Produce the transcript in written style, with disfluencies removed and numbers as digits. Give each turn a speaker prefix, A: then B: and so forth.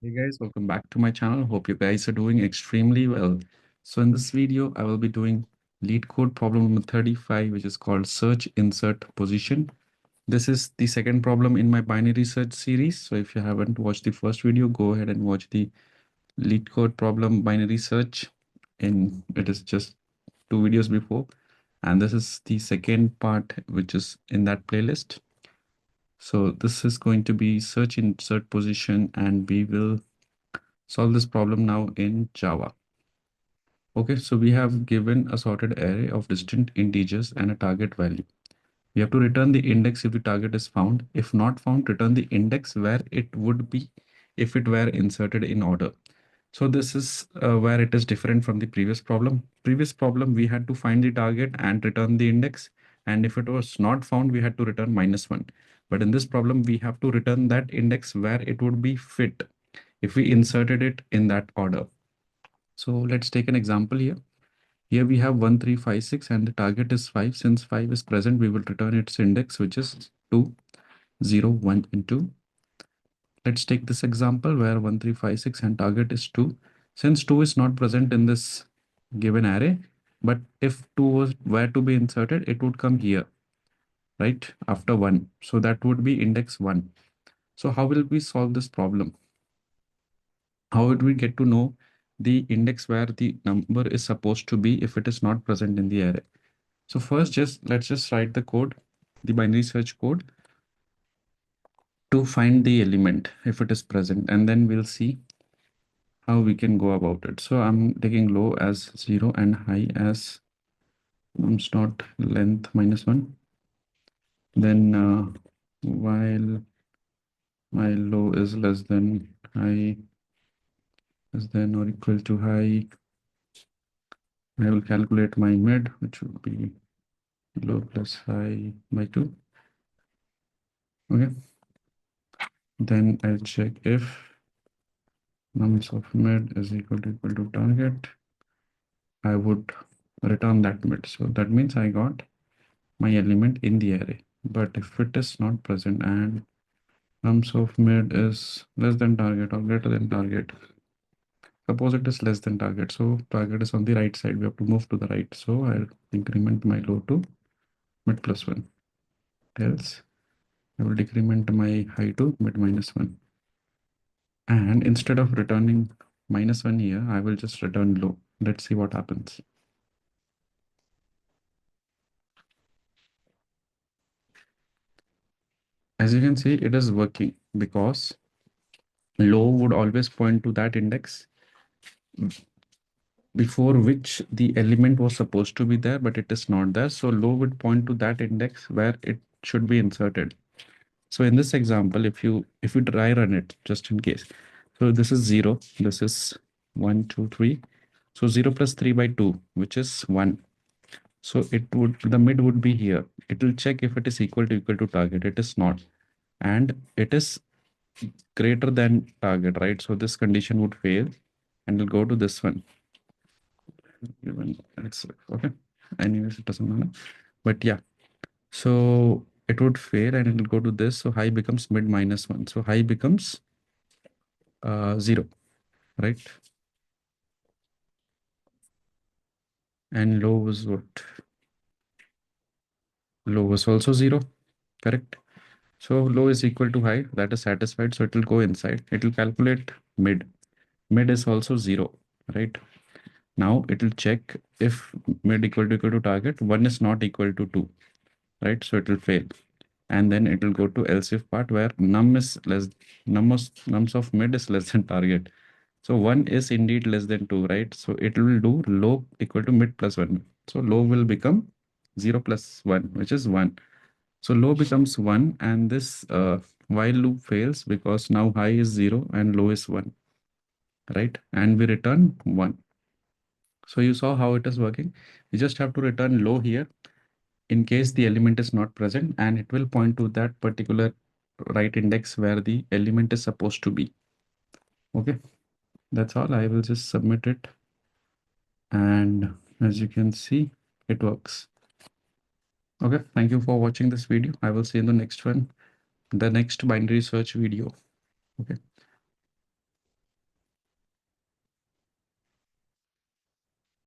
A: Hey guys, welcome back to my channel. Hope you guys are doing extremely well. So in this video, I will be doing lead code problem number 35, which is called search insert position. This is the second problem in my binary search series. So if you haven't watched the first video, go ahead and watch the lead code problem binary search. And it is just two videos before. And this is the second part, which is in that playlist. So this is going to be search insert position, and we will solve this problem now in Java. Okay, so we have given a sorted array of distinct integers and a target value. We have to return the index if the target is found. If not found, return the index where it would be if it were inserted in order. So this is where it is different from the previous problem. Previous problem, we had to find the target and return the index. And if it was not found, we had to return -1. But in this problem, we have to return that index where it would be fit if we inserted it in that order. So let's take an example here. Here we have 1, 3, 5, 6, and the target is 5. Since 5 is present, we will return its index, which is 2, 0, 1, and 2. Let's take this example where 1, 3, 5, 6 and target is 2. Since 2 is not present in this given array, but if 2 were to be inserted, it would come here, right, after 1. So that would be index 1. So how will we solve this problem? How would we get to know the index where the number is supposed to be if it is not present in the array? So first, let's just write the code, the binary search code, to find the element if it is present, and then we'll see how we can go about it. So I'm taking low as 0 and high as nums dot length -1. Then while my low is less than high, less than or equal to high, I will calculate my mid, which would be low plus high by 2. Okay. Then I'll check if nums of mid is equal to target. I would return that mid. So that means I got my element in the array. But if it is not present and nums of mid is less than target or greater than target, suppose it is less than target. So target is on the right side. We have to move to the right. So I'll increment my low to mid +1. Else I will decrement my high to mid -1. And instead of returning -1 here, I will just return low. Let's see what happens. As you can see, it is working because low would always point to that index before which the element was supposed to be there, but it is not there. So low would point to that index where it should be inserted. So in this example, if you try run it just in case, so this is 0, this is 1, 2, 3. So 0 plus 3 by 2, which is 1. So the mid would be here. It will check if it is equal to target. It is not, and it is greater than target, right? So this condition would fail, and we'll go to this one. Even it's okay. Anyways, it doesn't matter. But yeah, so it would fail, and it will go to this. So high becomes mid -1. So high becomes 0, right? And low was what? Low was also 0, correct? So low is equal to high, that is satisfied. So it will go inside. It will calculate mid. Mid is also 0, right? Now it will check if mid equal to target. 1 is not equal to 2, right? So it will fail. And then it will go to else if part where nums of mid is less than target. So 1 is indeed less than 2, right? So it will do low equal to mid +1. So low will become 0 plus 1, which is 1. So low becomes 1, and this while loop fails because now high is 0 and low is 1, right? And we return 1. So you saw how it is working. You just have to return low here in case the element is not present, and it will point to that particular right index where the element is supposed to be. Okay, that's all. I will just submit it. And as you can see, it works. Okay, thank you for watching this video. I will see you in the next one, the next binary search video. Okay.